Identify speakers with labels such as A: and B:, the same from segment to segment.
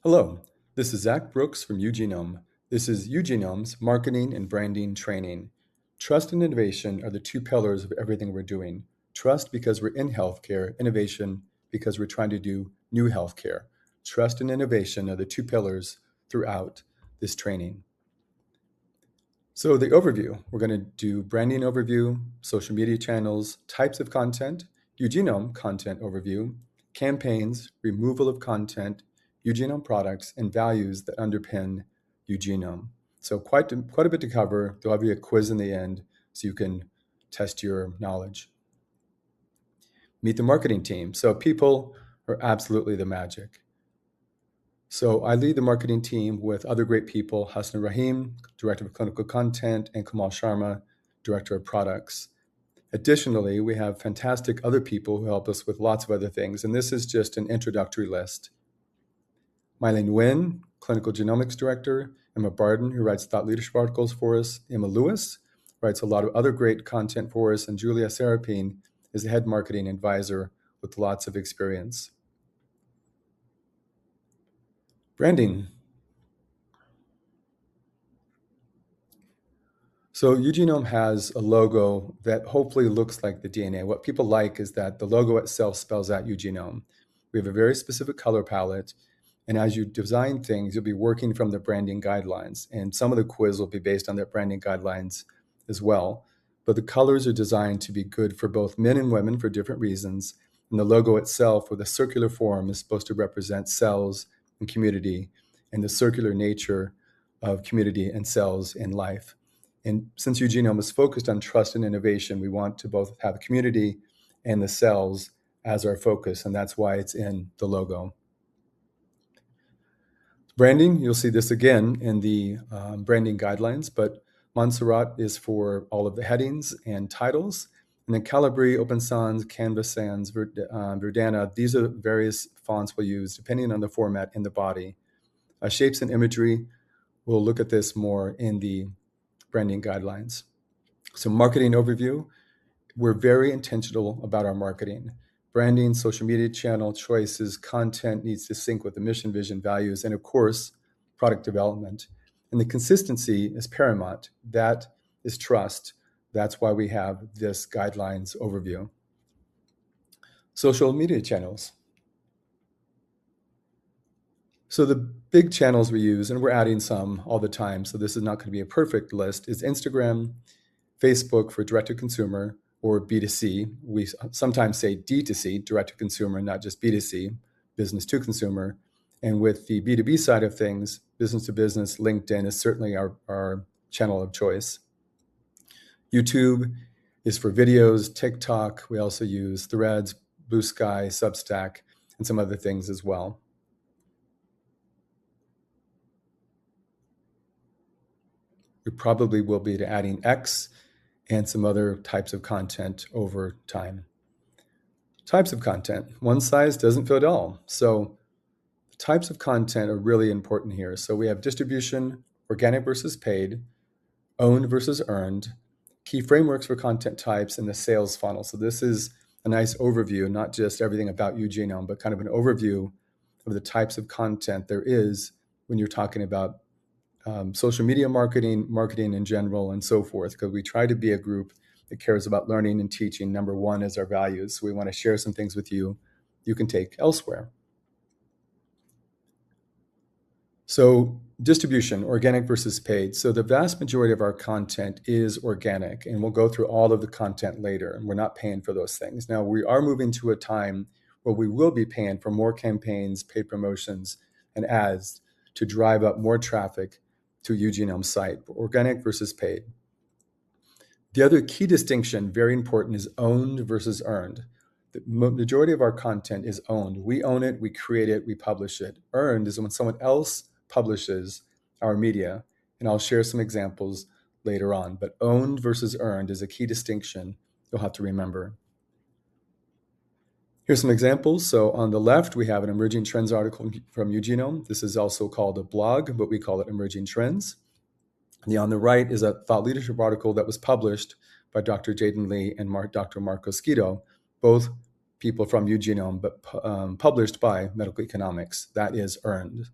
A: Hello, this is Zach Brooks from UGenome. This is UGenome's Marketing and Branding Training. Trust and innovation are the two pillars of everything we're doing. Trust because we're in healthcare, innovation because we're trying to do new healthcare. Trust and innovation are the two pillars throughout this training. So the overview, we're going to do branding overview, social media channels, types of content, UGenome content overview, campaigns, removal of content, UGenome products, and values that underpin UGenome. So quite a bit to cover. There'll be a quiz in the end so you can test your knowledge. Meet the marketing team. So people are absolutely the magic. So I lead the marketing team with other great people, Hassan Rahim, Director of Clinical Content, and Kamal Sharma, Director of Products. Additionally, we have fantastic other people who help us with lots of other things, and this is just an introductory list. Mylene Nguyen, Clinical Genomics Director, Emma Barden, who writes thought leadership articles for us, Emma Lewis writes a lot of other great content for us, and Julia Serapine is the head marketing advisor with lots of experience. Branding. So UGenome has a logo that hopefully looks like the DNA. What people like is that the logo itself spells out UGenome. We have a very specific color palette, and as you design things, you'll be working from the branding guidelines, and some of the quiz will be based on their branding guidelines as well. But the colors are designed to be good for both men and women for different reasons, and the logo itself, with a circular form, is supposed to represent cells and community, and the circular nature of community and cells in life. And since UGenome is focused on trust and innovation, we want to both have community and the cells as our focus, and that's why it's in the logo. Branding, you'll see this again in the branding guidelines, but Montserrat is for all of the headings and titles. And then Calibri, Open Sans, Canvas Sans, Verdana, these are various fonts we'll use depending on the format in the body. Shapes and imagery, we'll look at this more in the branding guidelines. So marketing overview, we're very intentional about our marketing. Branding, social media channel choices, content needs to sync with the mission, vision, values, and of course, product development. And the consistency is paramount. That is trust. That's why we have this guidelines overview. Social media channels. So the big channels we use, and we're adding some all the time, so this is not going to be a perfect list, is Instagram, Facebook for direct-to-consumer or B2C. We sometimes say D2C, direct-to-consumer, not just B2C, business to consumer. And with the B2B side of things, business to business, LinkedIn is certainly our channel of choice. YouTube is for videos, TikTok. We also use Threads, Blue Sky, Substack, and some other things as well. We probably will be adding X and some other types of content over time. Types of content. One size doesn't fit all. So types of content are really important here. So we have distribution, organic versus paid, owned versus earned, key frameworks for content types, and the sales funnel. So this is a nice overview, not just everything about UGenome, but kind of an overview of the types of content there is when you're talking about social media marketing, marketing in general, and so forth, because we try to be a group that cares about learning and teaching. Number one is our values. So we want to share some things with you you can take elsewhere. So distribution, organic versus paid. So the vast majority of our content is organic, and we'll go through all of the content later, and we're not paying for those things. Now, we are moving to a time where we will be paying for more campaigns, paid promotions, and ads to drive up more traffic to UGenome site, organic versus paid. The other key distinction, very important, is owned versus earned. The majority of our content is owned. We own it, we create it, we publish it. Earned is when someone else publishes our media, and I'll share some examples later on. But owned versus earned is a key distinction you'll have to remember. Here's some examples. So on the left, we have an emerging trends article from UGenome. This is also called a blog, but we call it emerging trends. And on the right is a thought leadership article that was published by Dr. Jaden Lee and Dr. Mark Oskito, both people from UGenome, but published by Medical Economics. That is earned.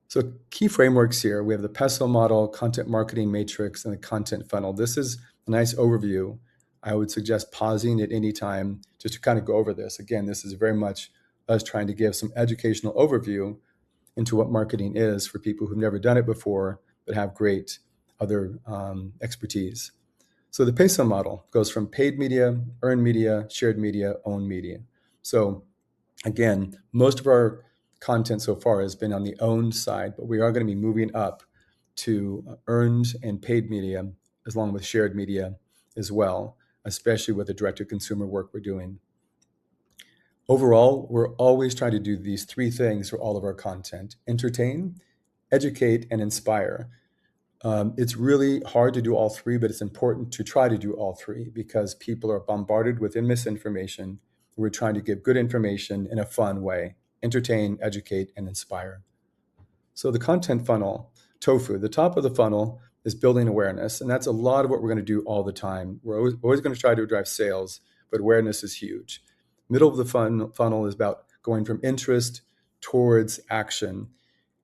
A: So key frameworks here, we have the PESO model, content marketing matrix, and the content funnel. This is a nice overview. I would suggest pausing at any time just to kind of go over this. Again, this is very much us trying to give some educational overview into what marketing is for people who've never done it before, but have great other expertise. So the PESO model goes from paid media, earned media, shared media, owned media. So again, most of our content so far has been on the owned side, but we are going to be moving up to earned and paid media, along with shared media as well, especially with the direct-to-consumer work we're doing. Overall, we're always trying to do these three things for all of our content: entertain, educate, and inspire. It's really hard to do all three, but it's important to try to do all three because people are bombarded with misinformation. We're trying to give good information in a fun way: entertain, educate, and inspire. So the content funnel, TOFU, the top of the funnel is building awareness, and that's a lot of what we're going to do all the time. We're always going to try to drive sales, but awareness is huge. Middle of the funnel is about going from interest towards action.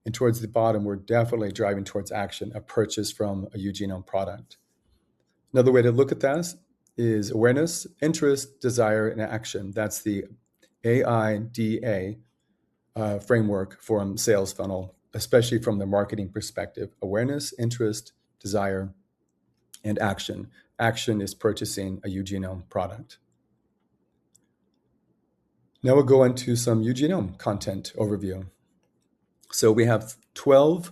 A: And towards the bottom, we're definitely driving towards action, a purchase from a UGenome product. Another way to look at that is awareness, interest, desire, and action. That's the AIDA framework for sales funnel, especially from the marketing perspective: awareness, interest, desire, and action. Action is purchasing a UGenome product. Now we'll go into some UGenome content overview. So we have 12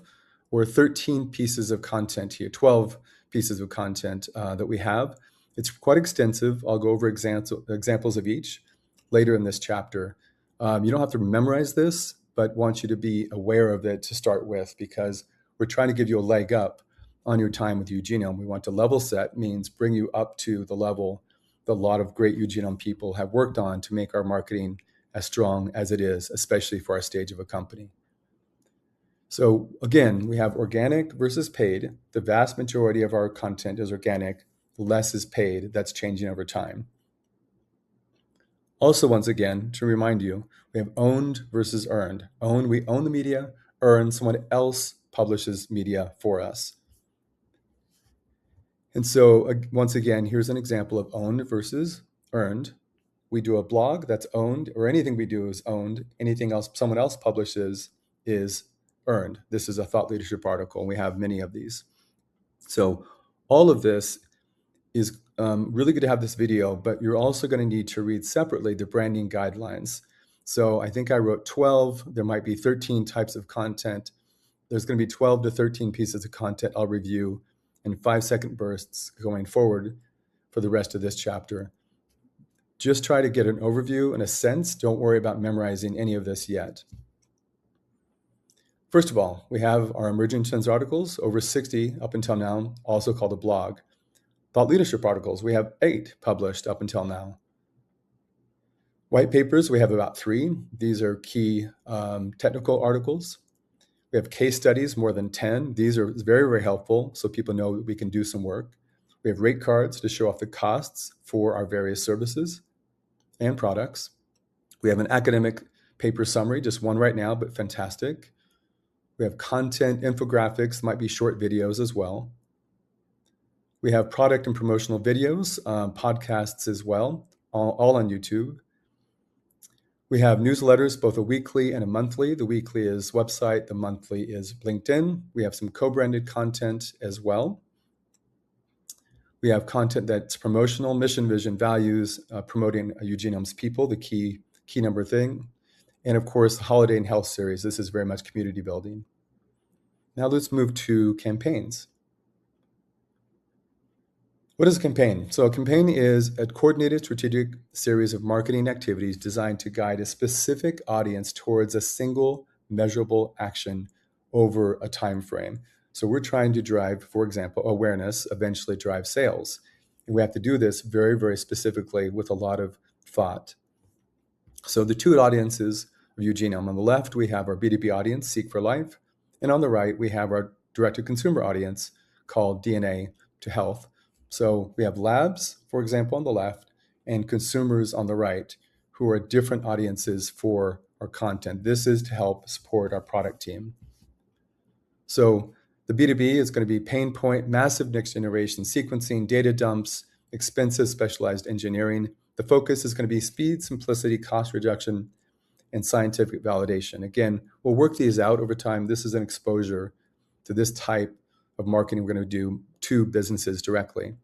A: or 13 pieces of content here, 12 pieces of content that we have. It's quite extensive. I'll go over examples of each later in this chapter. You don't have to memorize this, but want you to be aware of it to start with, because we're trying to give you a leg up on your time with UGenome. We want to level set, means bring you up to the level that a lot of great UGenome people have worked on to make our marketing as strong as it is, especially for our stage of a company. So again, we have organic versus paid. The vast majority of our content is organic, less is paid. That's changing over time. Also, once again, to remind you, we have owned versus earned. Owned, we own the media. Earned, someone else publishes media for us. And so once again, here's an example of owned versus earned. We do a blog that's owned, or anything we do is owned. Anything else someone else publishes is earned. This is a thought leadership article. We have many of these. So all of this is really good to have this video, but you're also going to need to read separately the branding guidelines. So I think I wrote 12. There might be 13 types of content. There's going to be 12 to 13 pieces of content I'll review in 5-second bursts going forward for the rest of this chapter. Just try to get an overview and a sense. Don't worry about memorizing any of this yet. First of all, we have our emerging trends articles, over 60 up until now, also called a blog. Thought leadership articles, we have 8 published up until now. White papers, we have about 3. These are key technical articles. We have case studies, more than 10. These are very, very helpful, so people know that we can do some work. We have rate cards to show off the costs for our various services and products. We have an academic paper summary, just one right now, but fantastic. We have content infographics, might be short videos as well. We have product and promotional videos, podcasts as well, all on YouTube. We have newsletters, both a weekly and a monthly. The weekly is website, the monthly is LinkedIn. We have some co-branded content as well. We have content that's promotional, mission, vision, values, promoting UGenome's people, the key number thing. And of course, the holiday and health series. This is very much community building. Now let's move to campaigns. What is a campaign? So a campaign is a coordinated strategic series of marketing activities designed to guide a specific audience towards a single measurable action over a time frame. So we're trying to drive, for example, awareness, eventually drive sales. And we have to do this very, very specifically with a lot of thought. So the two audiences of UGenome, on the left, we have our B2B audience, Seek for Life. And on the right, we have our direct-to-consumer audience called DNA to Health. So we have labs, for example, on the left, and consumers on the right, who are different audiences for our content. This is to help support our product team. So the B2B is going to be pain point, massive next generation sequencing, data dumps, expensive specialized engineering. The focus is going to be speed, simplicity, cost reduction, and scientific validation. Again, we'll work these out over time. This is an exposure to this type of marketing we're going to do to businesses directly.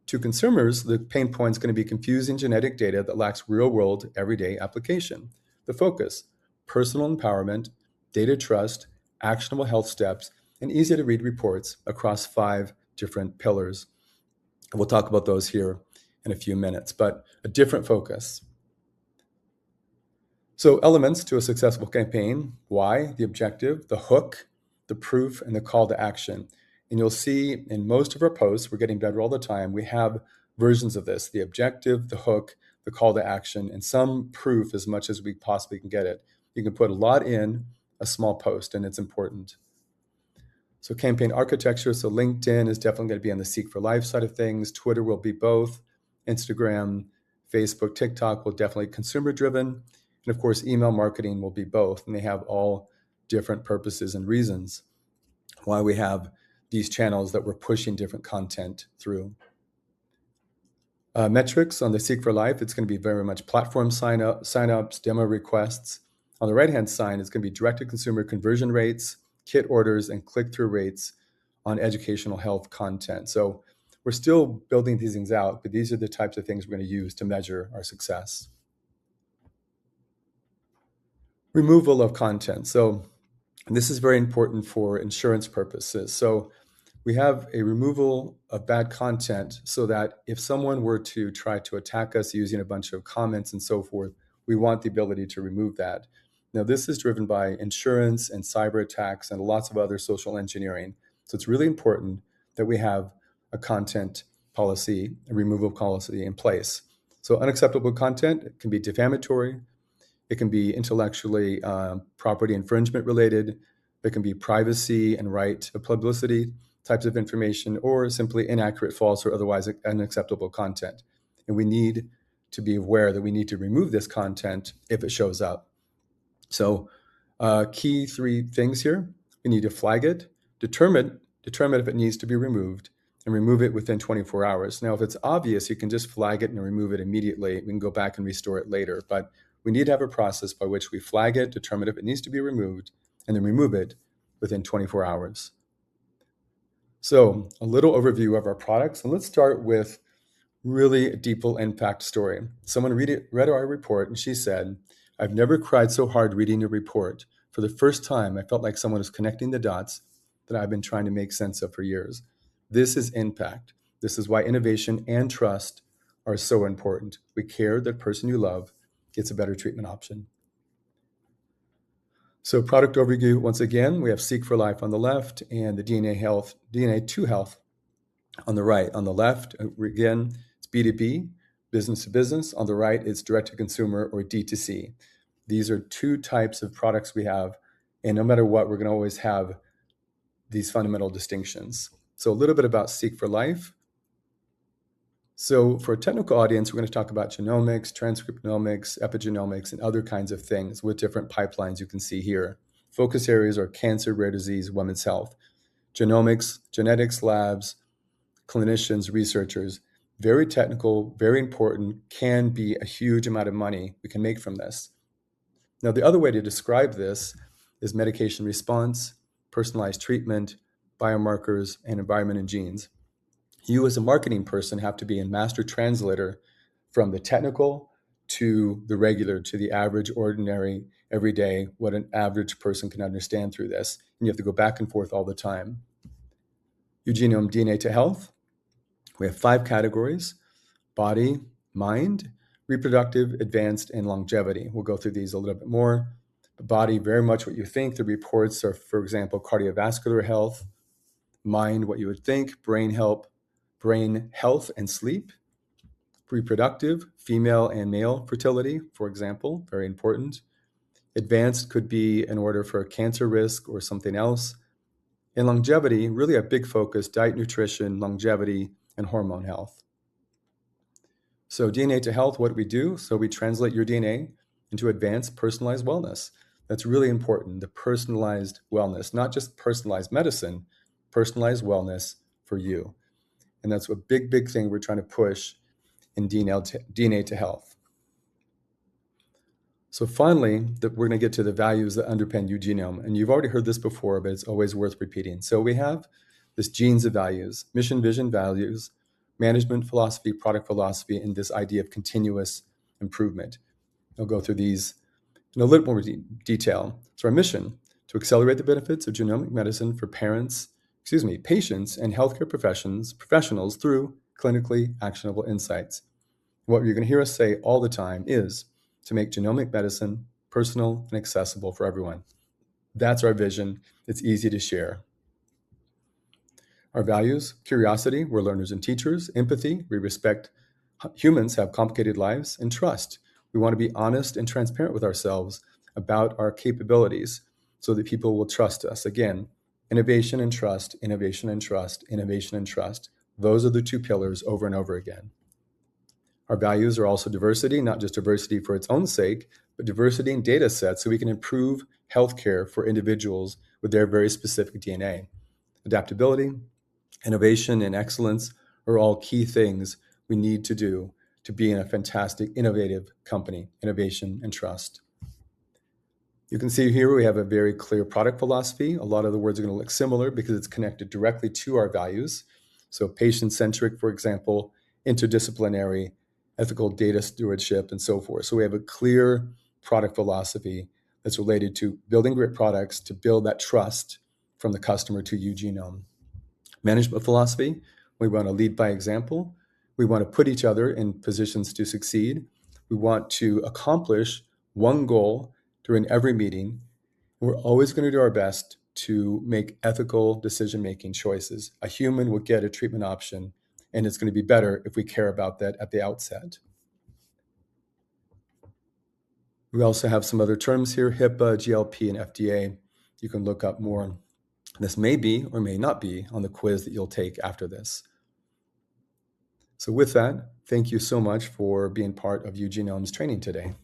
A: To consumers, the pain point is going to be confusing genetic data that lacks real-world, everyday application. The focus, personal empowerment, data trust, actionable health steps, and easy-to-read reports across 5 different pillars. And we'll talk about those here in a few minutes, but a different focus. So elements to a successful campaign: why, the objective, the hook, the proof, and the call to action. And you'll see in most of our posts, we're getting better all the time, we have versions of this: the objective, the hook, the call to action, and some proof as much as we possibly can get it. You can put a lot in a small post, and it's important. So campaign architecture, so LinkedIn is definitely going to be on the Seek for Life side of things. Twitter will be both. Instagram, Facebook, TikTok will definitely consumer driven. And of course, email marketing will be both. And they have all different purposes and reasons why we have these channels that we're pushing different content through. Metrics on the Seek for Life, it's going to be very much platform signups, demo requests. On the right-hand side, it's going to be direct-to-consumer conversion rates, kit orders, and click-through rates on educational health content. So we're still building these things out, but these are the types of things we're going to use to measure our success. Removal of content. So this is very important for insurance purposes. So we have a removal of bad content so that if someone were to try to attack us using a bunch of comments and so forth, we want the ability to remove that. Now, this is driven by insurance and cyber attacks and lots of other social engineering. So it's really important that we have a content policy, a removal policy in place. So unacceptable content can be defamatory. It can be intellectually property infringement related. There can be privacy and right of publicity types of information, or simply inaccurate, false, or otherwise unacceptable content. And we need to be aware that we need to remove this content if it shows up. So key 3 things here: we need to flag it, determine if it needs to be removed, and remove it within 24 hours. Now, if it's obvious, you can just flag it and remove it immediately. We can go back and restore it later, but we need to have a process by which we flag it, determine if it needs to be removed, and then remove it within 24 hours. So a little overview of our products, and let's start with really a deep impact story. Someone read our report, and she said, "I've never cried so hard reading your report. For the first time, I felt like someone was connecting the dots that I've been trying to make sense of for years." This is impact. This is why innovation and trust are so important. We care that person you love gets a better treatment option. So product overview, once again, we have Seek for Life on the left and the DNA2 Health on the right. On the left, again, it's B2B, business to business. On the right, it's direct to consumer or D2C. These are 2 types of products we have. And no matter what, we're going to always have these fundamental distinctions. So a little bit about Seek for Life. So for a technical audience, we're going to talk about genomics, transcriptomics, epigenomics, and other kinds of things with different pipelines you can see here. Focus areas are cancer, rare disease, women's health. Genomics, genetics labs, clinicians, researchers, very technical, very important, can be a huge amount of money we can make from this. Now, the other way to describe this is medication response, personalized treatment, biomarkers, and environment and genes. You as a marketing person have to be a master translator from the technical to the regular, to the average, ordinary, everyday, what an average person can understand through this. And you have to go back and forth all the time. UGenome DNA to Health. We have 5 categories: body, mind, reproductive, advanced, and longevity. We'll go through these a little bit more. The body, very much what you think. The reports are, for example, cardiovascular health. Mind, what you would think. Brain health and sleep. Reproductive, female and male fertility, for example, very important. Advanced could be in order for cancer risk or something else. And longevity, really a big focus: diet, nutrition, longevity, and hormone health. So DNA to Health, what do we do? So we translate your DNA into advanced personalized wellness. That's really important, the personalized wellness, not just personalized medicine, personalized wellness for you. And that's a big, big thing we're trying to push in DNA to health. So finally, we're going to get to the values that underpin UGenome. And you've already heard this before, but it's always worth repeating. So we have this genes of values, mission, vision, values, management philosophy, product philosophy, and this idea of continuous improvement. I'll go through these in a little more detail. So our mission, to accelerate the benefits of genomic medicine for patients and healthcare professionals through clinically actionable insights. What you're going to hear us say all the time is to make genomic medicine personal and accessible for everyone. That's our vision. It's easy to share. Our values, curiosity, we're learners and teachers, empathy, we respect humans have complicated lives, and trust. We want to be honest and transparent with ourselves about our capabilities so that people will trust us. Again, innovation and trust, innovation and trust, innovation and trust. Those are the two pillars over and over again. Our values are also diversity, not just diversity for its own sake, but diversity in data sets so we can improve healthcare for individuals with their very specific DNA. Adaptability, innovation, and excellence are all key things we need to do to be in a fantastic, innovative company, innovation and trust. You can see here we have a very clear product philosophy. A lot of the words are going to look similar because it's connected directly to our values. So patient-centric, for example, interdisciplinary, ethical data stewardship, and so forth. So we have a clear product philosophy that's related to building great products to build that trust from the customer to UGenome. Management philosophy, we want to lead by example. We want to put each other in positions to succeed. We want to accomplish one goal during every meeting. We're always going to do our best to make ethical decision-making choices. A human will get a treatment option, and it's going to be better if we care about that at the outset. We also have some other terms here, HIPAA, GLP, and FDA. You can look up more. This may be or may not be on the quiz that you'll take after this. So with that, thank you so much for being part of UGenome's training today.